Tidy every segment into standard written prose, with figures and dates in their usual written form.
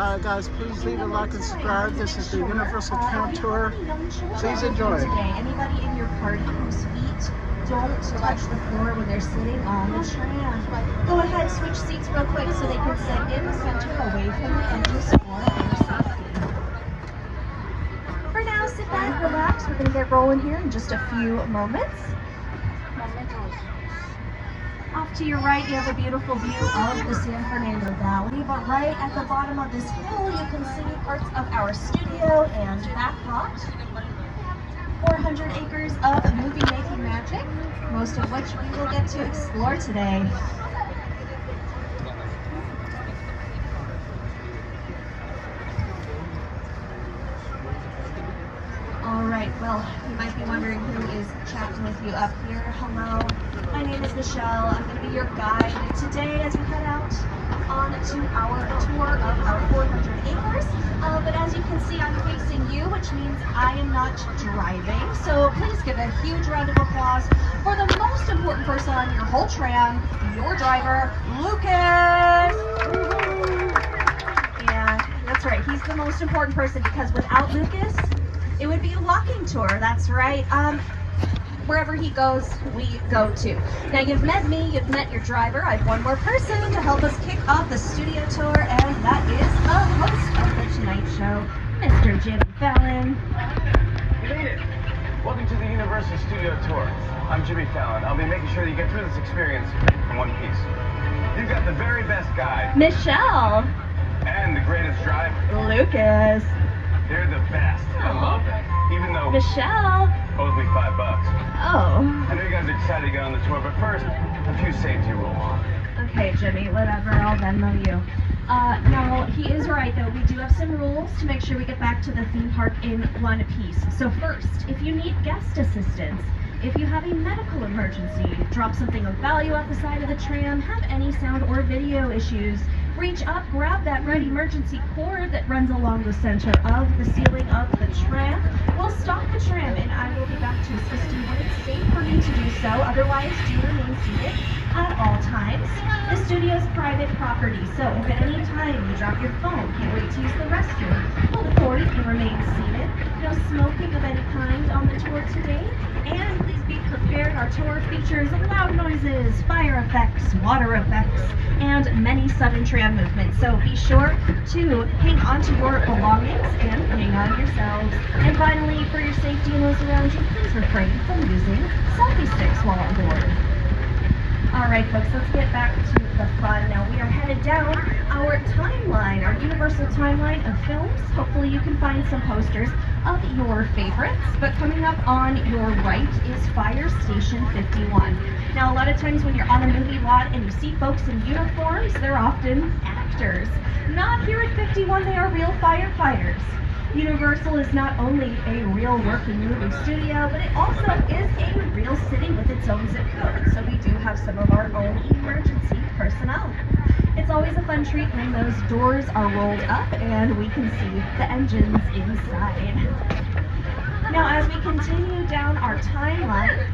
Guys, please leave a like and subscribe. This is the Universal Tram Tour. Please enjoy. Anybody in your party whose feet don't touch the floor when they're sitting on the tram. Go ahead, switch seats real quick so they can sit in the center away from the edges for their safety. For now, sit back, relax. We're going to get rolling here in just a few moments. Off to your right, you have a beautiful view of the San Fernando Valley, but right at the bottom of this hill, you can see parts of our studio and backlot. 400 acres of movie-making magic, most of which we will get to explore today. All right, well, you might be wondering who is chatting with you up here. Hello, my name is Michelle. I'm going to be your guide today as we head out on to our tour of our 400 acres. But as you can see, I'm facing you, which means I am not driving. So please give a huge round of applause for the most important person on your whole tram, your driver, Lucas. Yeah, that's right. He's the most important person because without Lucas, it would be a walking tour. That's right. Wherever he goes, we go to. Now you've met me, you've met your driver. I have one more person to help us kick off the studio tour, and that is the host of the Tonight Show, Mr. Jimmy Fallon. You made it. Welcome to the Universal Studio Tour. I'm Jimmy Fallon. I'll be making sure that you get through this experience in one piece. You've got the very best guide. Michelle. And the greatest driver. Lucas. They're the best. I love them. Even though Michelle owes me $5. Oh. I know you guys are excited to get on the tour, but first, a few safety rules. Okay, Jimmy, whatever. I'll Venmo you. Now, he is right, though. We do have some rules to make sure we get back to the theme park in one piece. So first, if you need guest assistance, if you have a medical emergency, drop something of value off the side of the tram, have any sound or video issues, reach up, grab that red emergency cord that runs along the center of the ceiling of the tram. We'll stop the tram and I will be back to assist you when it's safe for you to do so. Otherwise, do remain seated at all times. The studio is private property, so if at any time you drop your phone, can't wait to use the restroom, hold the cord and remain seated. No smoking of any kind on the tour today. And please be prepared. Our tour features loud noises, fire effects, water effects, and many sudden tram movements. So be sure to hang on to your belongings and hang on yourselves. And finally, for your safety and those around you, please refrain from using selfie sticks while on board. All right, folks, let's get back to the fun. Now we are headed down our timeline, our universal timeline of films. Hopefully you can find some posters of your favorites. But coming up on your right is Fire Station 51. Now a lot of times when you're on a movie lot and you see folks in uniforms, they're often actors. Not here at 51, they are real firefighters. Universal is not only a real working movie studio, but it also is a real city with its own zip code. So we do have some of our own emergency personnel. It's always a fun treat when those doors are rolled up and we can see the engines inside. Now as we continue down our timeline,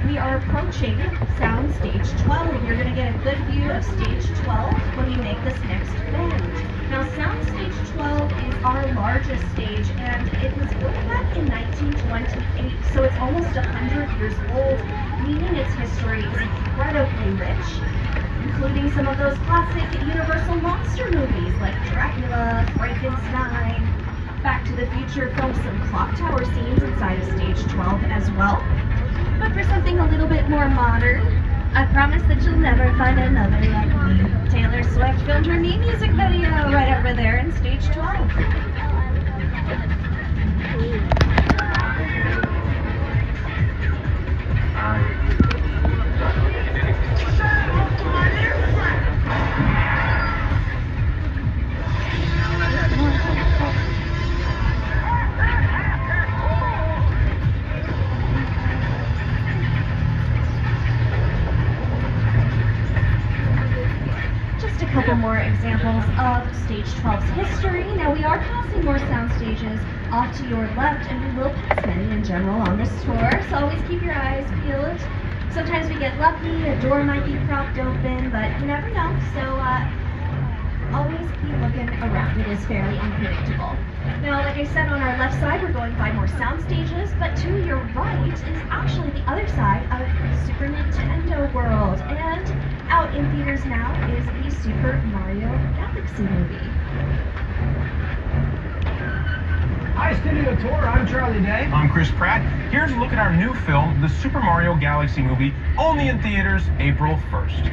we are approaching Sound Stage 12. You're going to get a good view of Stage 12 when you make this next bend. Now Sound Stage 12 is our largest stage and it was built back in 1928, so it's almost 100 years old, meaning its history is incredibly rich, including some of those classic Universal monster movies like Dracula, Frankenstein. Back to the Future filmed some clock tower scenes inside of Stage 12 as well. But for something a little bit more modern, I promise that you'll never find another like me. Taylor Swift filmed her new music video right over there in Stage 12. Couple more examples of Stage 12's history. Now we are passing more sound stages off to your left, and we will pass many in general on this tour, so always keep your eyes peeled. Sometimes we get lucky, a door might be propped open, but you never know, so always looking around. It is fairly unpredictable. Now, like I said, on our left side, we're going by more sound stages, but to your right is actually the other side of Super Nintendo World. And out in theaters now is the Super Mario Galaxy movie. Hi, Studio Tour. I'm Charlie Day. I'm Chris Pratt. Here's a look at our new film, the Super Mario Galaxy movie, only in theaters April 1st.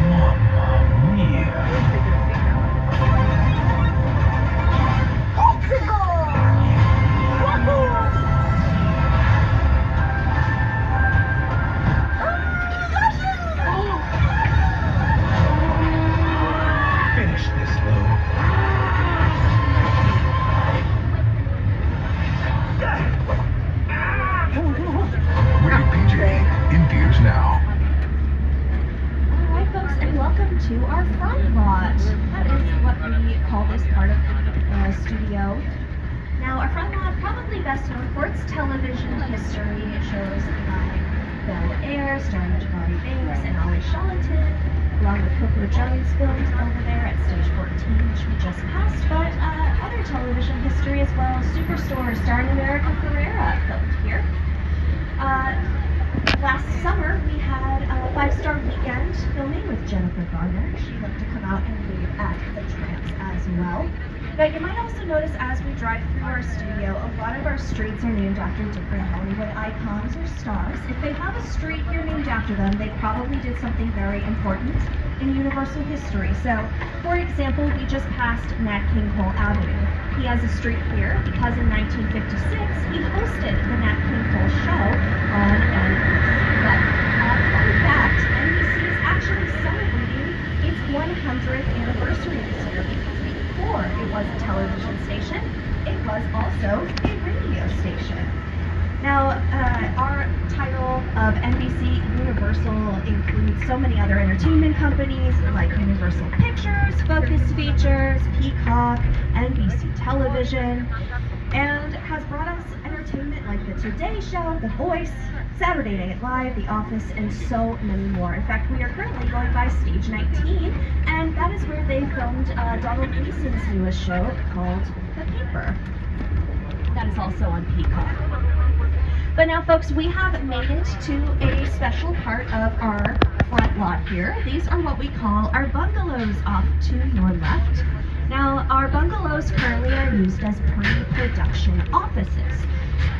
Mamma mia. Finish this, Lou. Rated PG. In theaters now. Alright folks, and welcome to our front lot. That is what we call this part of the studio. Now, our front lot, probably best known for its television history. It shows like Bel Air, starring Jabari Banks and Ali Charlatan, along with Coco Jones filmed over there at stage 14, which we just passed, but other television history as well. Superstore, starring America Ferrera, filmed here. Last summer, we had a 5-star weekend filming with Jennifer Garner. She looked to come out and lead at the trance as well. Now, you might also notice as we drive through our studio, a lot of our streets are named after different Hollywood icons or stars. If they have a street here named after them, they probably did something very important in Universal history. So, for example, we just passed Nat King Cole Avenue. He has a street here because in 1956, he hosted the Nat King Cole show on NBC. But, fun fact, NBC is actually celebrating its 100th anniversary this year because before it was a television station, it was also a radio station. Now, our title of NBC Universal includes so many other entertainment companies like Universal Pictures, Focus Features, Peacock, NBC Television, and has brought us entertainment like The Today Show, The Voice, Saturday Night Live, The Office, and so many more. In fact, we are currently going by stage 19, and that is where they filmed Donald Gleason's newest show called The Paper. That is also on Peacock. But now, folks, we have made it to a special part of our front lot here. These are what we call our bungalows off to your left. Now, our bungalows currently are used as pre-production offices.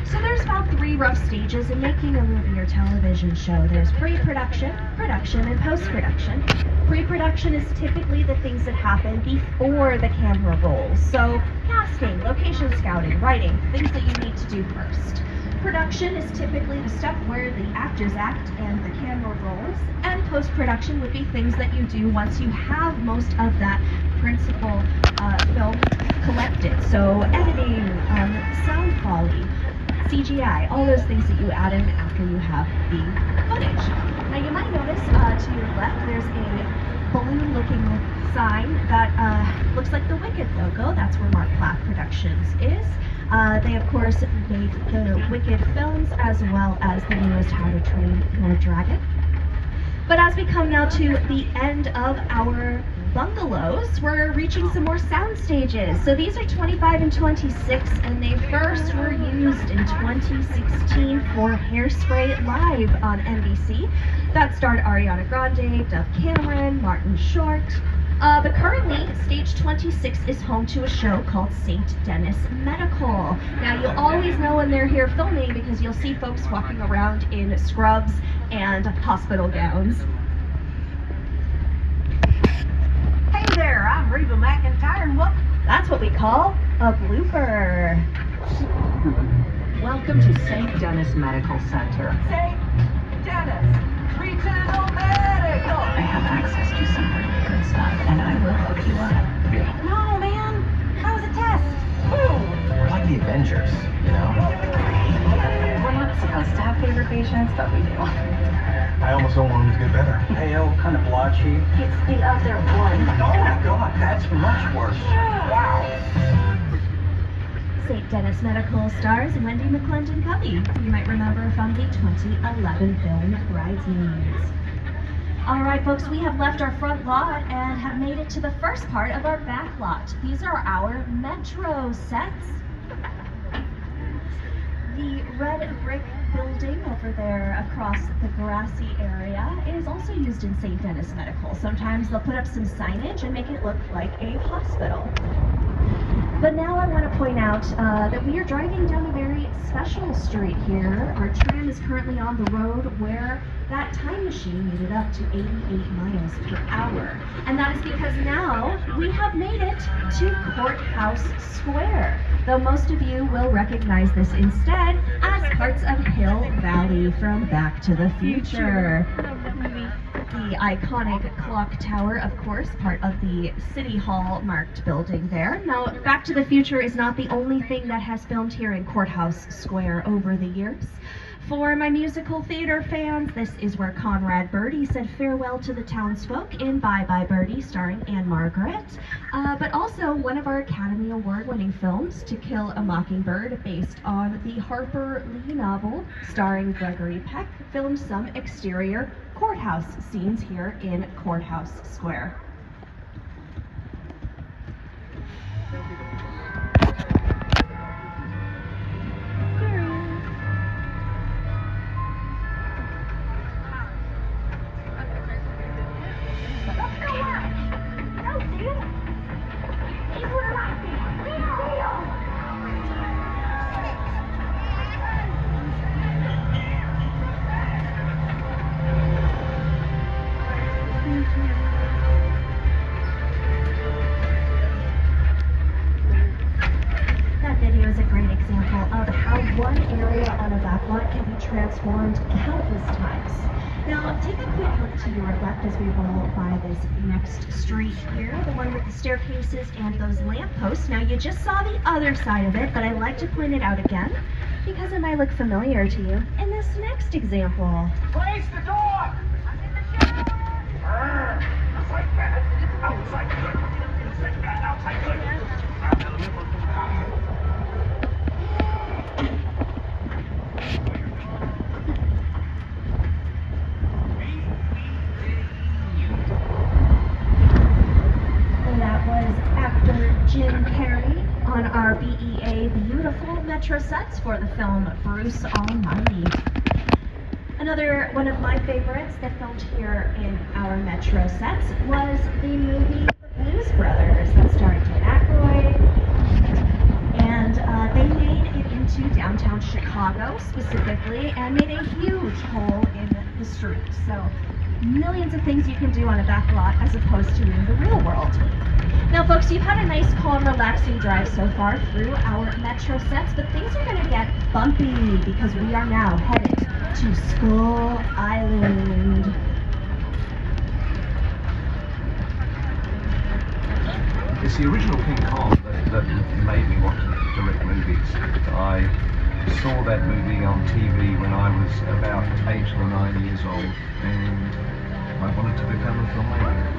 So there's about 3 rough stages in making a movie or television show. There's pre-production, production, and post-production. Pre-production is typically the things that happen before the camera rolls. So casting, location scouting, writing, things that you need to do first. Production is typically the step where the actors act and the camera rolls, and post-production would be things that you do once you have most of that principal film collected. So editing, sound quality, CGI, all those things that you add in after you have the footage. Now you might notice to your left there's a balloon-looking sign that looks like the Wicked logo. That's where Mark Platt Productions is. They, of course, made the Wicked films as well as the newest How to Train Your Dragon. But as we come now to the end of our bungalows, we're reaching some more sound stages. So these are 25 and 26, and they first were used in 2016 for Hairspray Live on NBC. That starred Ariana Grande, Dove Cameron, Martin Short. But currently, stage 26 is home to a show called St. Denis Medical. Now, you'll always know when they're here filming because you'll see folks walking around in scrubs and hospital gowns. Hey there, I'm Reba McEntire, and welcome. That's what we call a blooper. Welcome to St. Denis Medical Center. St. Denis Regional Medical. I have access to some really good stuff, and I will hook you up. Yeah. No, man. That was a test. We're like the Avengers, you know? We're not supposed to have favorite patients, but we do. I almost don't want him to get better. Pale, kind of blotchy. It's the other one. Oh my God, that's much worse. Wow. St. Denis Medical stars Wendy McClendon Covey, who you might remember from the 2011 film Bridesmaids. All right, folks, we have left our front lot and have made it to the first part of our back lot. These are our Metro sets. The red brick building over there across the grassy area is also used in St. Denis Medical. Sometimes they'll put up some signage and make it look like a hospital. But now I want to point out that we are driving down a very special street here. Our tram is currently on the road where that time machine made it up to 88 miles per hour. And that is because now we have made it to Courthouse Square. Though most of you will recognize this instead as parts of Hill Valley from Back to the Future. The iconic clock tower, of course, part of the City Hall marked building there. Now, Back to the Future is not the only thing that has filmed here in Courthouse Square over the years. For my musical theater fans, this is where Conrad Birdie said farewell to the townsfolk in Bye Bye Birdie, starring Anne Margaret. But also one of our Academy Award-winning films, To Kill a Mockingbird, based on the Harper Lee novel, starring Gregory Peck, filmed some exterior courthouse scenes here in Courthouse Square. Transformed countless times. Now, take a quick look to your left as we roll by this next street here, the one with the staircases and those lampposts. Now, you just saw the other side of it, but I like to point it out again because it might look familiar to you in this next example. Place the door! Outside bad, outside good. Inside bad, outside good. Jim Carrey on our BEA Beautiful Metro sets for the film Bruce Almighty. Another one of my favorites that filmed here in our Metro sets was the movie The Blues Brothers that starred Dan Aykroyd. And they made it into downtown Chicago specifically and made a huge hole in the street. So millions of things you can do on a back lot as opposed to in the real world. Now, folks, you've had a nice, calm, relaxing drive so far through our Metro sets, but things are going to get bumpy because we are now headed to Skull Island. It's the original King Kong that made me want to direct movies. I saw that movie on TV when I was about 8 or 9 years old, and I wanted to become a filmmaker.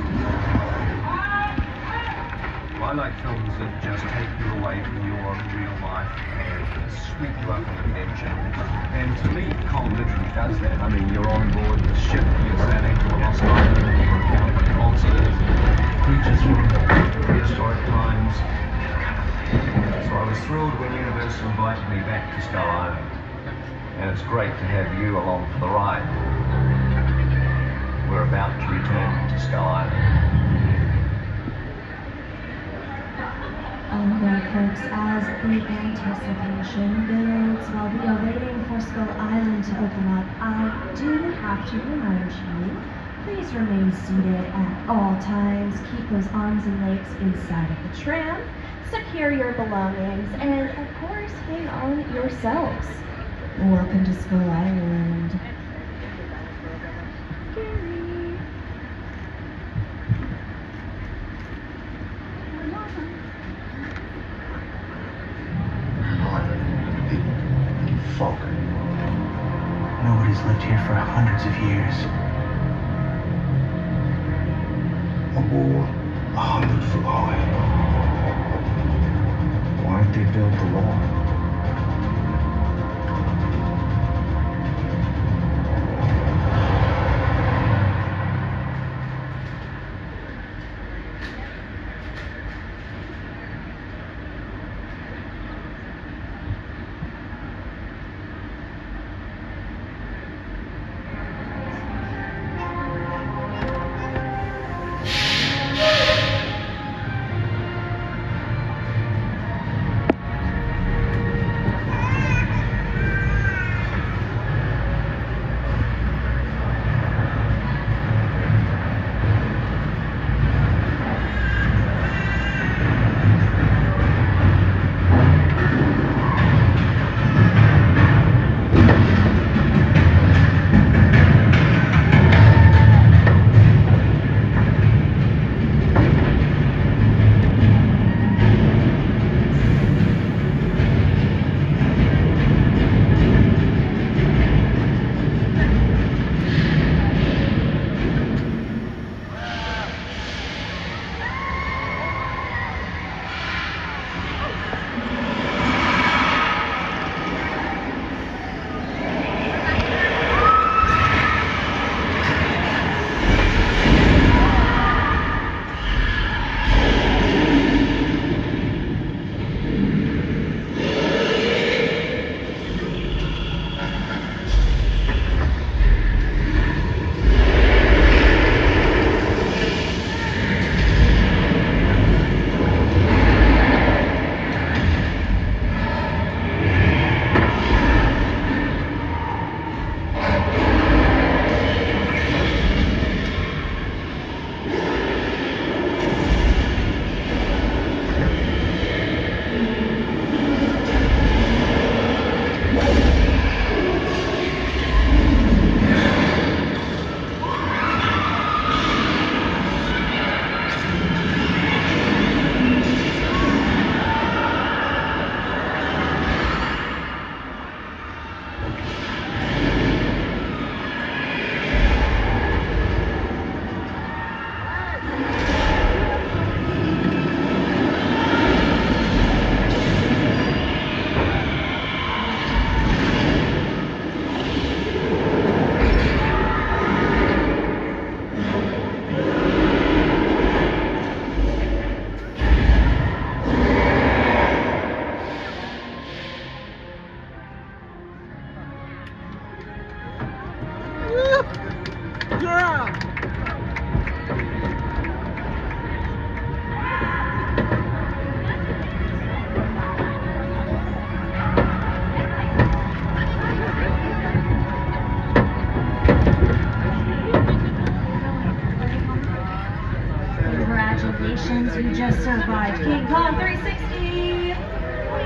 I like films that just take you away from your real life and sweep you up an adventure. And to me, Kong literally does that. I mean, you're on board the ship, you're sailing to a lost island, you're encountering monsters, creatures from prehistoric times. So I was thrilled when Universal invited me back to Skull Island. And it's great to have you along for the ride. We're about to return to Skull Island. Alright, folks, as the anticipation builds while we are waiting for Skull Island to open up, I do have to remind you, please remain seated at all times, keep those arms and legs inside of the tram, secure your belongings, and of course, hang on yourselves. Welcome to Skull Island. Fog. Nobody's lived here for hundreds of years. A wall 100 foot high. Why did they build the wall? Congratulations, you just survived King Kong 360! Way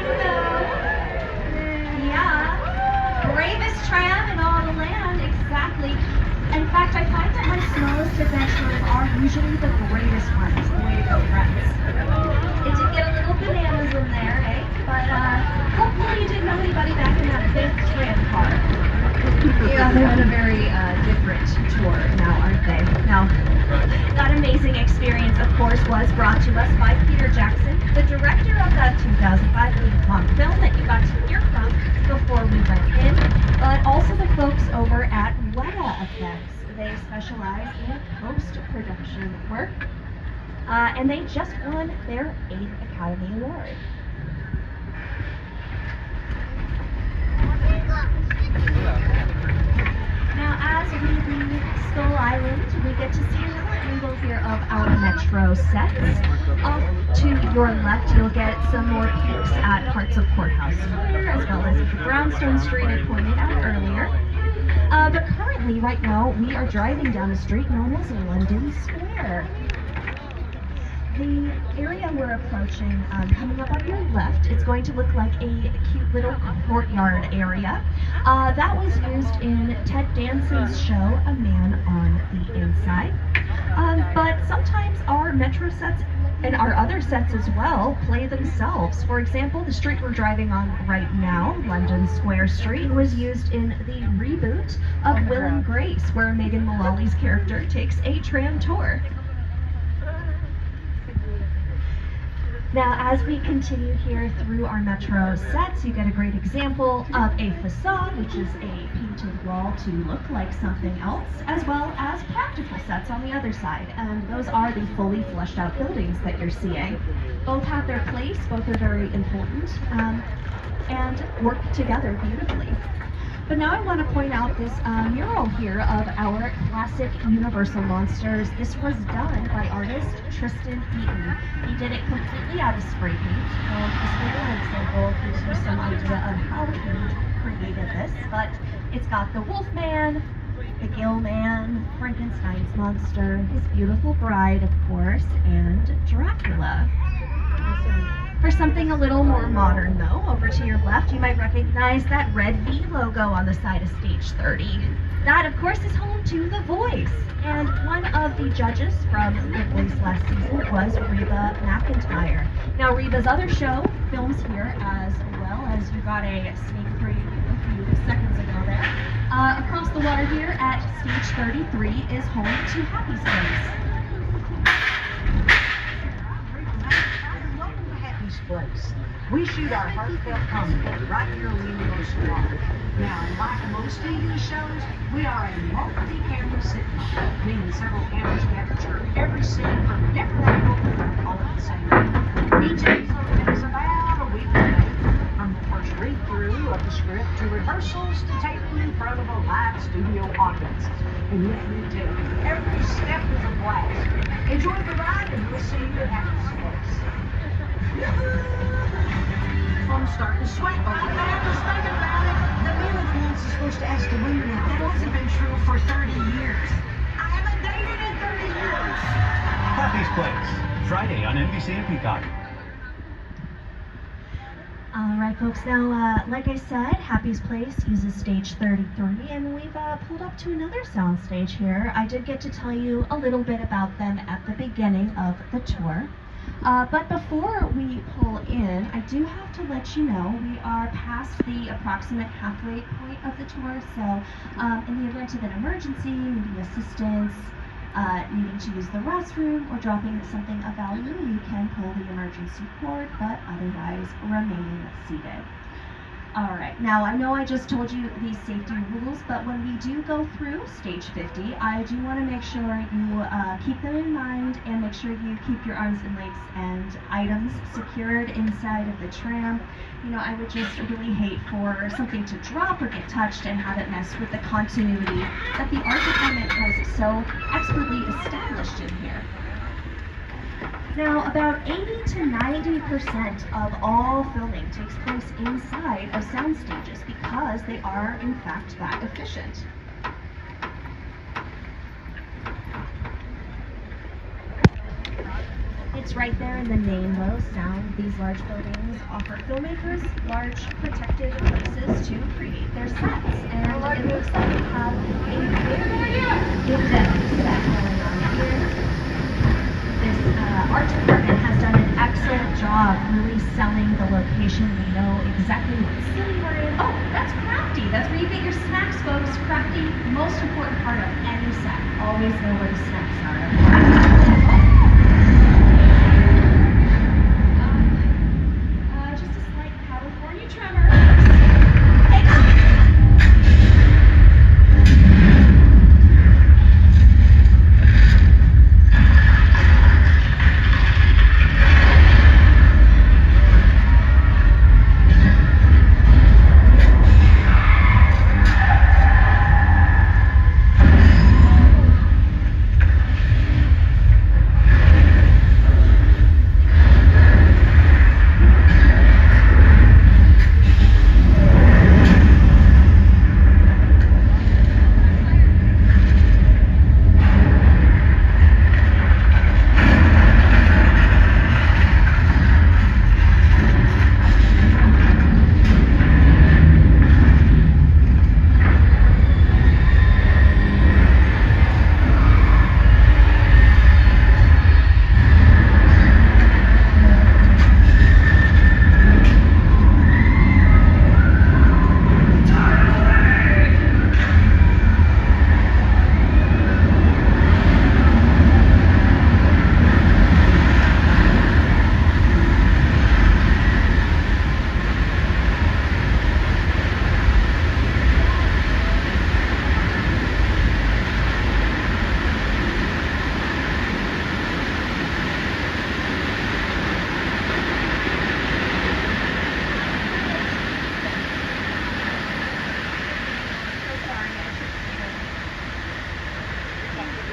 to go! Yeah, bravest tram in all the land, exactly. In fact, I find that my smallest adventurers are usually the greatest ones. Way to go, friends. It did get a little bananas in there, eh? But hopefully you didn't know anybody back in that big tram car. Yeah, they're on a very different tour now, aren't they? Now, that amazing experience, of course, was brought to us by Peter Jackson, the director of that 2005 King Kong film that you got to hear from before we went in, but also the folks over at Weta Effects. They specialize in post-production work, and they just won their 8th Academy Award. Now, as we leave Skull Island, we get to see another angle here of our metro sets. Off to your left, you'll get some more peeks at parts of Courthouse Square, as well as Brownstone Street I pointed out earlier. But currently, right now, we are driving down a street known as London Square. The area we're approaching, coming up on your left, it's going to look like a cute little courtyard area. That was used in Ted Danson's show, A Man on the Inside. But sometimes our metro sets and our other sets as well play themselves. For example, the street we're driving on right now, London Square Street, was used in the reboot of Will and Grace, where Megan Mullally's character takes a tram tour. Now, as we continue here through our metro sets, you get a great example of a facade, which is a painted wall to look like something else, as well as practical sets on the other side. And those are the fully fleshed out buildings that you're seeing. Both have their place, both are very important, and work together beautifully. But now I want to point out this mural here of our classic Universal monsters. This was done by artist Tristan Eaton. He did it completely out of spray paint, and this little example gives you some idea of how he created this. But it's got the Wolfman, the Gill Man, Frankenstein's monster, his beautiful bride, of course, and Dracula. For something a little more modern, though, over to your left, you might recognize that red V logo on the side of Stage 30. That, of course, is home to The Voice. And one of the judges from The Voice last season was Reba McEntire. Now, Reba's other show films here, as well as you got a sneak preview a few seconds ago there. Across the water here at Stage 33 is home to Happy's Place. Place. We shoot our heartfelt comedy right here on the Universal Lot. Now, like most TV shows, we are a multi-camera sitcom, meaning several cameras capture every scene from a different angle, all at the same time. Each episode is about a week away, from the first read-through of the script to rehearsals to taping in front of a live studio audience. And let me tell you, every step is a blast. Enjoy the ride, and we'll see you at Happy's Place. I'm starting to sweat. I was thinking about it. The management is supposed to ask the winner now. That hasn't been true for 30 years. I haven't dated in 30 years. Happy's Place, Friday on NBC and Peacock. All right, folks. Now, like I said, Happy's Place uses Stage 33, and we've pulled up to another soundstage here. I did get to tell you a little bit about them at the beginning of the tour. But before we pull in, I do have to let you know we are past the approximate halfway point of the tour, so in the event of an emergency, needing assistance, needing to use the restroom, or dropping something of value, you can pull the emergency cord, but otherwise remain seated. Alright, now I know I just told you these safety rules, but when we do go through Stage 50, I do want to make sure you keep them in mind and make sure you keep your arms and legs and items secured inside of the tram. You know, I would just really hate for something to drop or get touched and have it mess with the continuity that the art department has so expertly established in here. Now, about 80 to 90% of all filming takes place inside of sound stages because they are, in fact, that efficient. It's right there in the name, though. Sound. These large buildings offer filmmakers large protected places to create their sets. And it looks like we have a very in-depth set going on here. This art department has done an excellent job really selling the location. We know exactly what city we're in. Oh, that's Crafty. That's where you get your snacks, folks. Crafty, most important part of any set. Always know where the snacks are. Just a slight California tremor. Hey,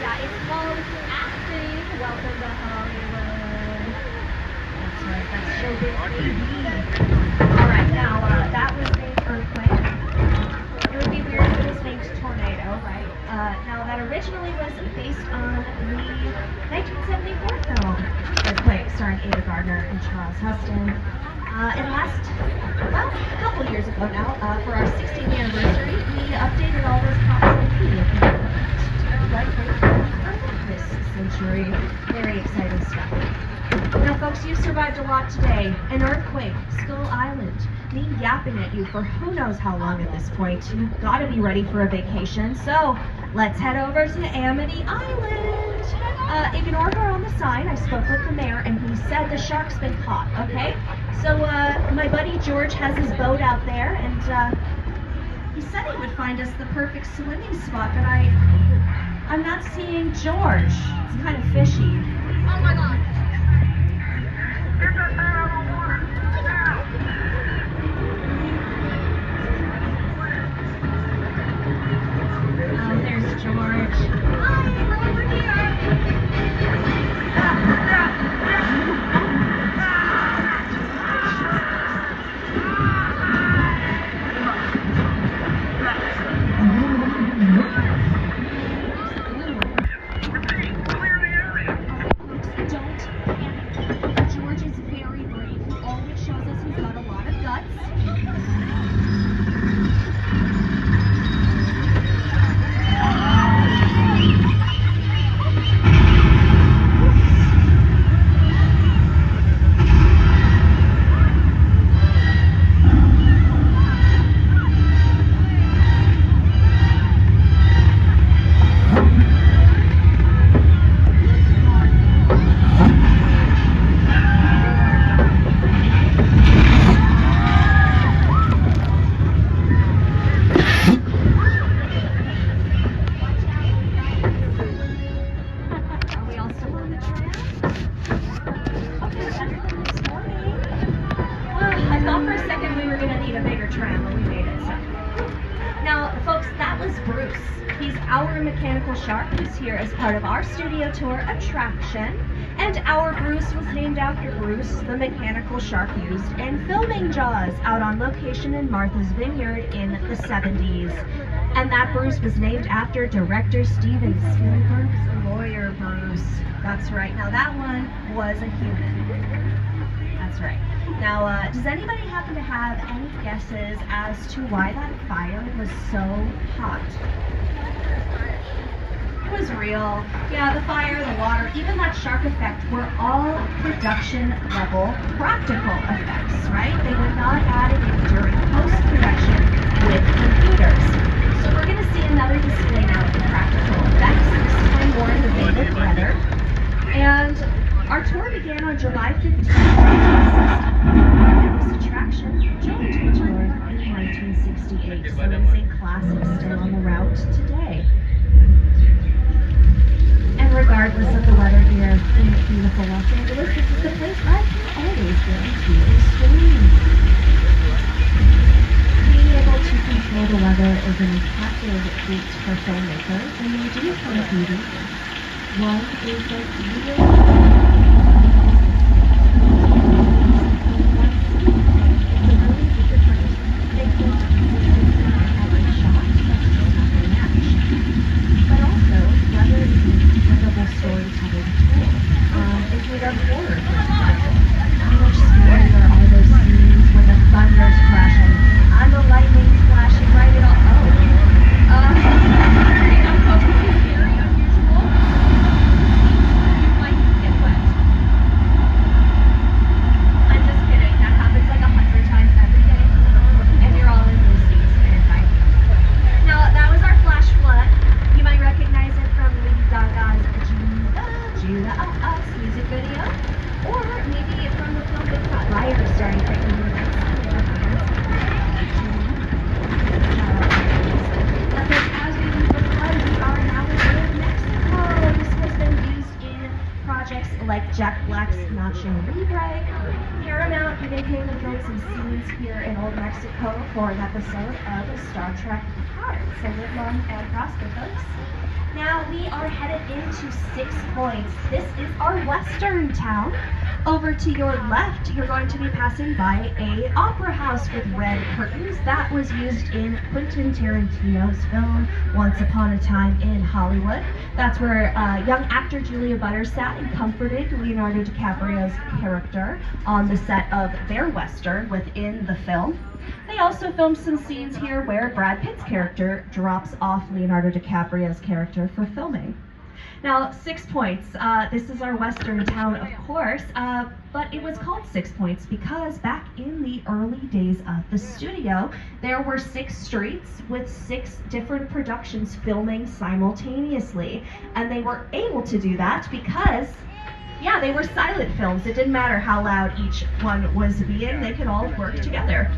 yeah, it's called acting. Welcome to Hollywood. That's right, that's showbiz, baby. All right, now that was named earthquake. It would be weird if it was named tornado, right? Now that originally was based on the 1974 film Earthquake, starring Ada Gardner and Charles Heston. And well, a couple years ago now, for our 60th anniversary, we updated all those copies of the video. This century. Very exciting stuff. Now, folks, you survived a lot today. An earthquake, Skull Island, me yapping at you for who knows how long at this point. You've got to be ready for a vacation, so let's head over to Amity Island. Ignore her on the sign. I spoke with the mayor, and he said the shark's been caught, okay? So, my buddy George has his boat out there, and, he said he would find us the perfect swimming spot, but I'm not seeing George. It's kind of fishy. Oh my god. Get that man out of the water. Now. Oh, there's George. Hi, we're over here. He's our mechanical shark who's here as part of our studio tour attraction. And our Bruce was named after Bruce, the mechanical shark used in filming Jaws out on location in Martha's Vineyard in the 70s. And that Bruce was named after director Steven Spielberg's lawyer Bruce. That's right. Now that one was a human. That's right. Now, does anybody happen to have any guesses as to why that fire was so hot? It was real. Yeah, the fire, the water, even that shark effect were all production level practical effects, right? They were not added in during post-production with computers. So we're going to see another display now of practical effects, this time more in the vein of weather. And our tour began on July 15th, 1960. This attraction joined the tour in 1968, so it is a classic still on the route today. And regardless of the weather here in beautiful Los Angeles, this is the place I can always guarantee extreme. Being able to control the weather is an impressive feat for filmmakers, and they do some beauty. One is that storytelling tool. If we have horror, how much scarier are those scenes when the thunder's crashing and the lightning's flashing right at all? Very unusual. You might get wet. I'm just kidding. That happens like 100 times every day, and you're all in those scenes and right. Now that was our flash flood. You might recognize it from Lady Gaga's Judah Us music video, or maybe from the film Backlot. Liars starring Brittany as we leave the flood, we are now in Mexico. This has been used in projects like Jack Black's Nacho Libre. Paramount even came and filmed some scenes here in Old Mexico for an episode of Star Trek Picard. So live long and prosper, folks. Now we are headed into 6 Points. This is our western town. Over to your left, you're going to be passing by a opera house with red curtains. That was used in Quentin Tarantino's film Once Upon a Time in Hollywood. That's where young actor Julia Butters sat and comforted Leonardo DiCaprio's character on the set of their western within the film. They also filmed some scenes here where Brad Pitt's character drops off Leonardo DiCaprio's character for filming. Now, 6 Points. This is our western town, of course, but it was called 6 Points because back in the early days of the studio, there were 6 streets with 6 different productions filming simultaneously. And they were able to do that because yeah, they were silent films. It didn't matter how loud each one was being, they could all work together.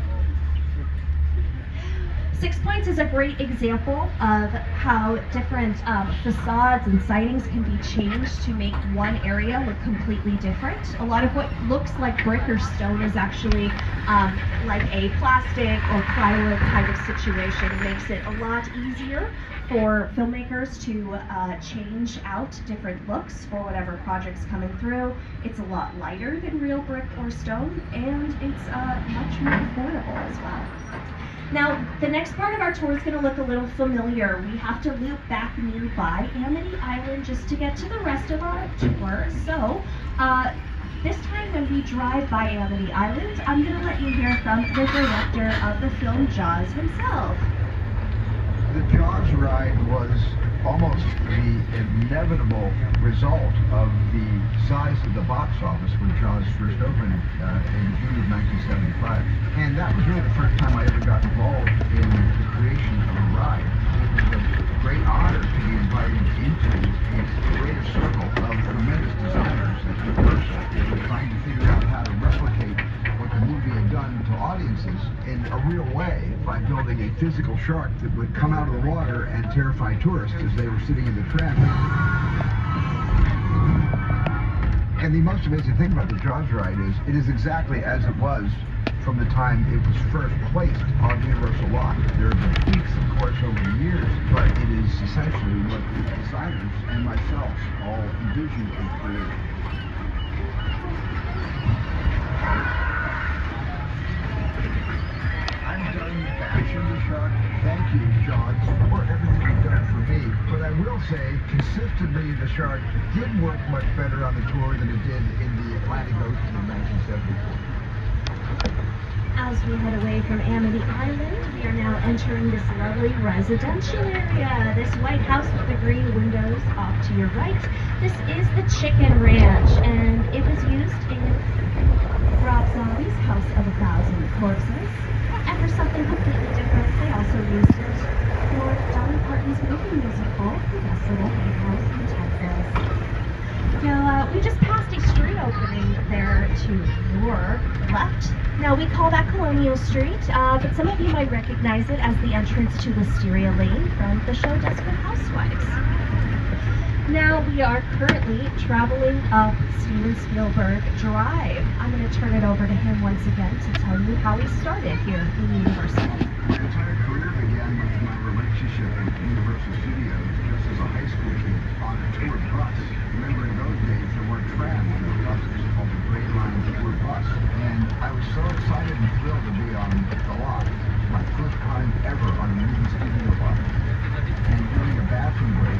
6 Points is a great example of how different facades and sidings can be changed to make one area look completely different. A lot of what looks like brick or stone is actually like a plastic or plywood kind of situation. It makes it a lot easier for filmmakers to change out different looks for whatever project's coming through. It's a lot lighter than real brick or stone, and it's much more affordable as well. Now, the next part of our tour is going to look a little familiar. We have to loop back nearby Amity Island just to get to the rest of our tour. So, this time when we drive by Amity Island, I'm going to let you hear from the director of the film Jaws himself. The Jaws ride was almost the inevitable result of the size of the box office when Jaws first opened in June of 1975. And that was really the first time I ever got involved in the creation of a ride. It was a great honor to be invited into a greater circle of tremendous designers and Universal who were trying to figure out how to replicate what the movie had done to audiences in a real way by building a physical shark that would come out of the water and terrify tourists as they were sitting in the traffic. And the most amazing thing about the Jaws ride is it is exactly as it was from the time it was first placed on Universal Lot. There have been tweaks, of course, over the years, but it is essentially what the designers and myself all envisioned and created. I'm done bashing the shark. Thank you, John, for everything you've done for me. But I will say, consistently, the shark did work much better on the tour than it did in the Atlantic Ocean in 1974. As we head away from Amity Island, we are now entering this lovely residential area. This white house with the green windows off to your right. This is the Chicken Ranch, and it was used in Rob Zombie's House of 1,000 Corpses. And for something completely different, they also used it for Dolly Parton's movie musical, Yes Little House in Texas. Now, we just passed a street opening there to your left. Now, we call that Colonial Street, but some of you might recognize it as the entrance to Wisteria Lane from the show Desperate Housewives. Now, we are currently traveling up Steven Spielberg Drive. I'm going to turn it over to him once again to tell you how he started here in Universal. My entire career began with my relationship with Universal Studios just as a high school kid on a tour bus. Remember, in those days, there weren't trams, there were buses called the Grey Line Tour Bus. And I was so excited and thrilled to be on the lot. My first time ever on a movie studio bus. And during a bathroom break,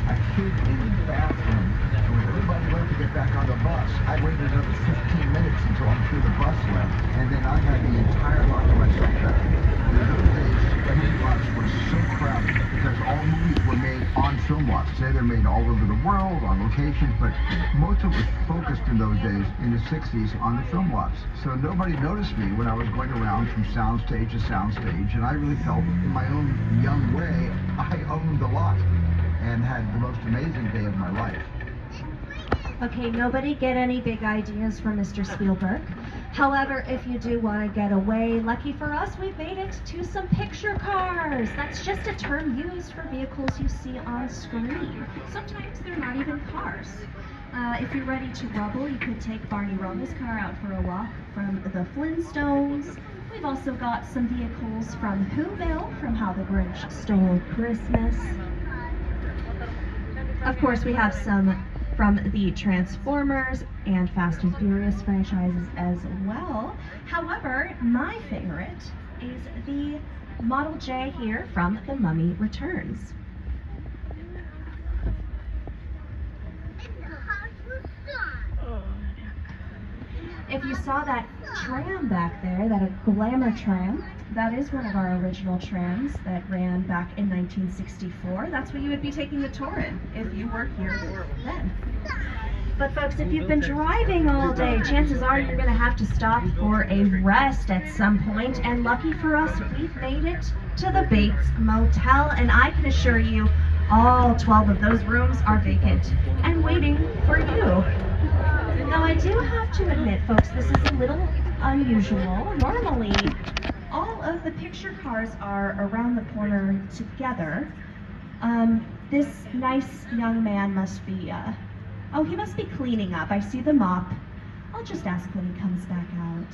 I hid in the bathroom. So when everybody went to get back on the bus, I waited another 15 minutes until I'm sure the bus left. And then I had the entire lot to myself back. In those days, movie lots were so crowded because all movies were made on film lots. Today they're made all over the world, on locations, but most of it was focused in those days, in the 60s, on the film lots. So nobody noticed me when I was going around from soundstage to soundstage, and I really felt, in my own young way, I owned the lot and had the most amazing day of my life. Okay, nobody get any big ideas from Mr. Spielberg. However, if you do want to get away, lucky for us, we've made it to some picture cars. That's just a term used for vehicles you see on screen. Sometimes they're not even cars. If you're ready to rubble, you could take Barney Rubble's car out for a walk from the Flintstones. We've also got some vehicles from Whoville, from How the Grinch Stole Christmas. Of course, we have some from the Transformers and Fast and Furious franchises as well. However, my favorite is the Model J here from The Mummy Returns. If you saw that tram back there, that glamour tram, that is one of our original trams that ran back in 1964. That's what you would be taking the tour in if you were here then. But folks, if you've been driving all day, chances are you're going to have to stop for a rest at some point. And lucky for us, we've made it to the Bates Motel, and I can assure you all 12 of those rooms are vacant and waiting for you. Now, I do have to admit, folks, this is a little unusual. Normally, all of the picture cars are around the corner together. This nice young man must be, oh, he must be cleaning up. I see the mop. I'll just ask when he comes back out.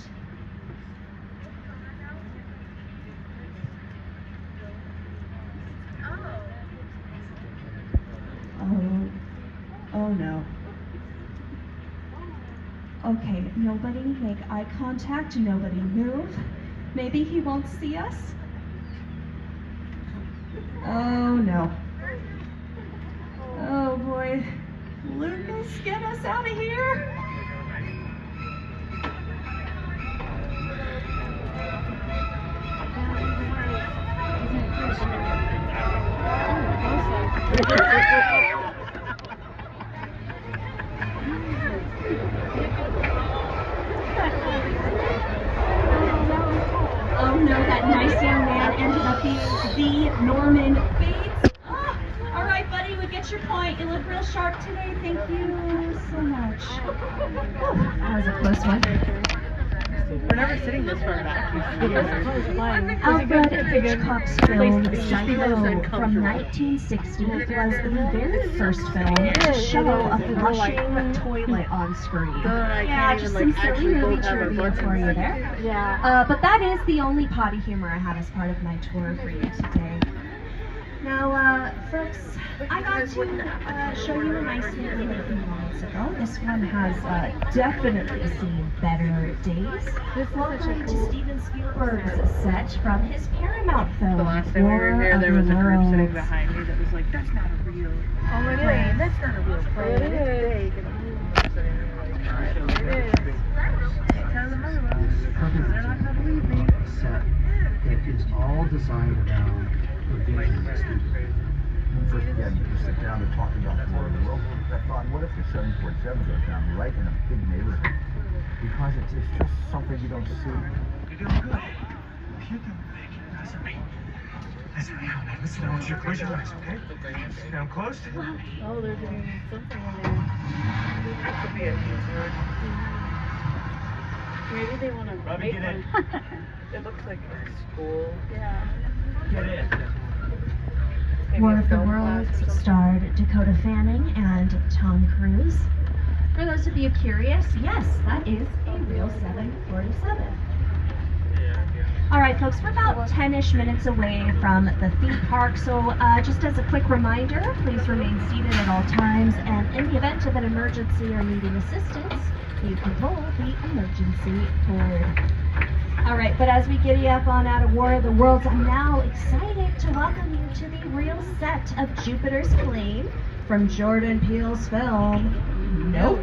Oh no. Okay, nobody make eye contact, nobody move. Maybe he won't see us? Oh no. Oh boy. Lucas, get us out of here! Oh no, that nice young man ended up being the Norman Bates. Oh, all right, buddy, we get your point. You look real sharp today. Thank you so much. Oh, that was a close one. never sitting this far back. Alfred Hitchcock's film Psycho from 1960 was the very first film to show a flushing toilet on screen. Yeah, just some silly movie trivia for you there. Yeah. But that is the only potty humor I have as part of my tour for you today. Now, folks, I got to show you a nice movie a few moments ago. This one has definitely seen better days. Welcome to Steven Spielberg's set from his Paramount film, The last time we were here, there was a group sitting behind me that was like, that's not a real plane. That's not a real plane. It is big. And I'm sitting there like, alright, it is. Tell them otherwise. They're not going to believe me. Set that is all designed around the vision of the studio. First, again, you sit down and talk about the world. Well, I thought, what if the 747 goes down right in a big neighborhood? Because it's just something you don't see. You're doing good. You're doing big. That's me. That's me. Now, listen, I want you to close your eyes, okay? Now I'm closed. Oh, they're doing something in there. It could be a huge. Maybe they want to Robbie, get in. It looks like a school. Yeah. Get in. War of the Worlds starred Dakota Fanning and Tom Cruise. For those of you curious, yes, that is a real 747. Alright folks, we're about 10-ish minutes away from the theme park, so just as a quick reminder, please remain seated at all times, and in the event of an emergency or needing assistance, you can pull the emergency cord. Alright, but as we giddy up on out of War of the Worlds, I'm now excited to welcome you to the real set of Jupiter's Claim from Jordan Peele's film, Nope.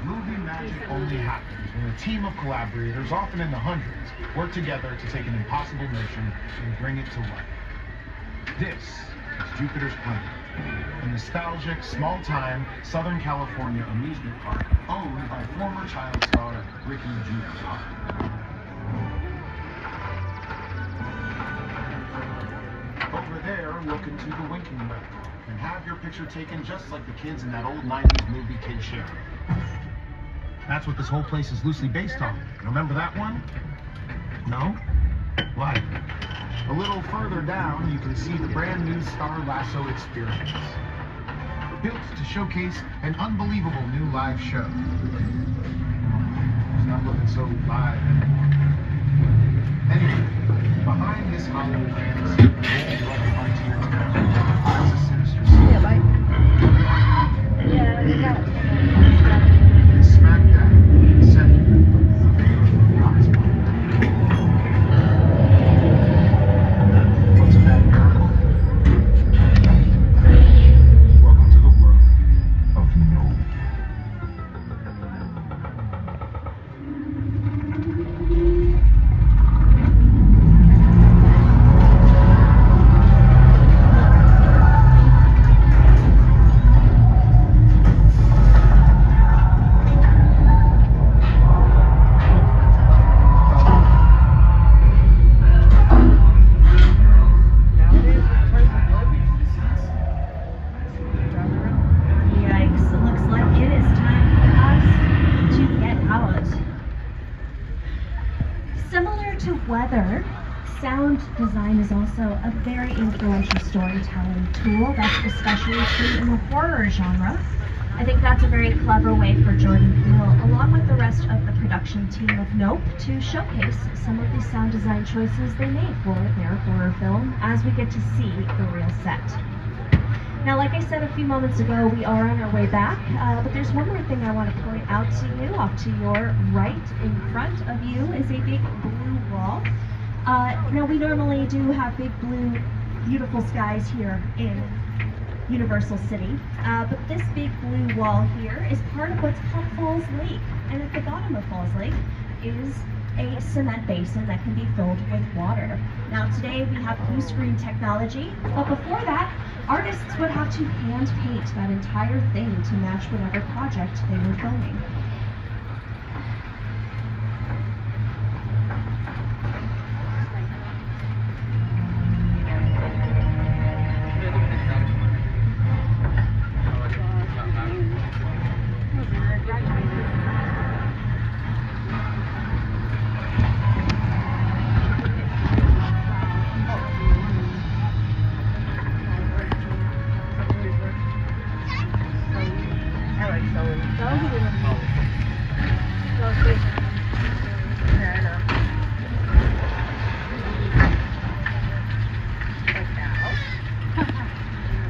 Movie magic only happens when a team of collaborators, often in the hundreds, work together to take an impossible mission and bring it to life. This is Jupiter's Claim, a nostalgic, small-time Southern California amusement park owned by former child star Ricky Jr. Over there, look into the winking window and have your picture taken just like the kids in that old 90s movie Kid Share. That's what this whole place is loosely based on. Remember that one? No? Why? A little further down, you can see the brand new Star Lasso experience. Built to showcase an unbelievable new live show. It's not looking so live anymore. Anyway, behind this Hollywood fantasy, old rugged frontier town, lies a sinister secret. Yeah, bye. Yeah, we got it. And smack dab in the center of the hotspot. What's that miracle? Welcome to the world of Nope. Yikes, it looks like it is time for us to get out. Similar to weather, sound design is also a very influential storytelling tool that's especially true in the horror genre. I think that's a very clever way for Jordan Peele, along with the rest of the production team of Nope, to showcase some of the sound design choices they made for their horror film as we get to see the real set. Now, like I said a few moments ago, we are on our way back, but there's one more thing I want to point out to you. Off to your right, in front of you, is a big blue wall. Now, we normally do have big blue, beautiful skies here in Universal City, but this big blue wall here is part of what's called Falls Lake, and at the bottom of Falls Lake is a cement basin that can be filled with water. Now today we have blue screen technology, but before that, artists would have to hand paint that entire thing to match whatever project they were filming.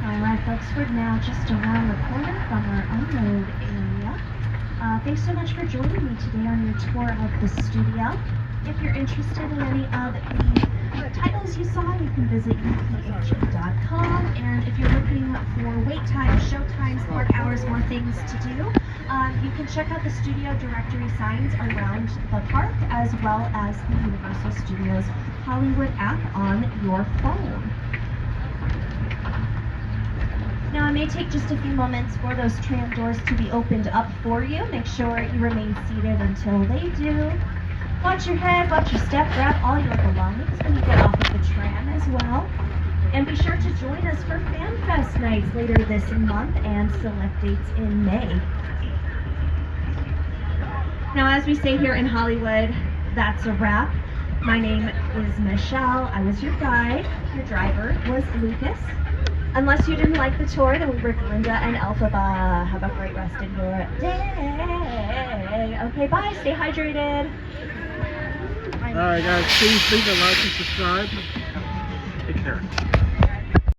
Alright folks, we're now just around the corner from our unload area. Thanks so much for joining me today on your tour of the studio. If you're interested in any of the titles you saw, you can visit uph.com, and if you're looking for wait times, show times, park hours, more things to do, you can check out the studio directory signs around the park, as well as the Universal Studios Hollywood app on your phone. Now, it may take just a few moments for those tram doors to be opened up for you. Make sure you remain seated until they do. Watch your head, watch your step, grab all your belongings when you get off of the tram as well. And be sure to join us for Fan Fest nights later this month and select dates in May. Now, as we say here in Hollywood, that's a wrap. My name is Michelle. I was your guide. Your driver was Lucas. Unless you didn't like the tour, then we work Linda and Elphaba. Have a great rest of your day. Okay, bye. Stay hydrated. Alright guys, please leave a like and subscribe. Take care.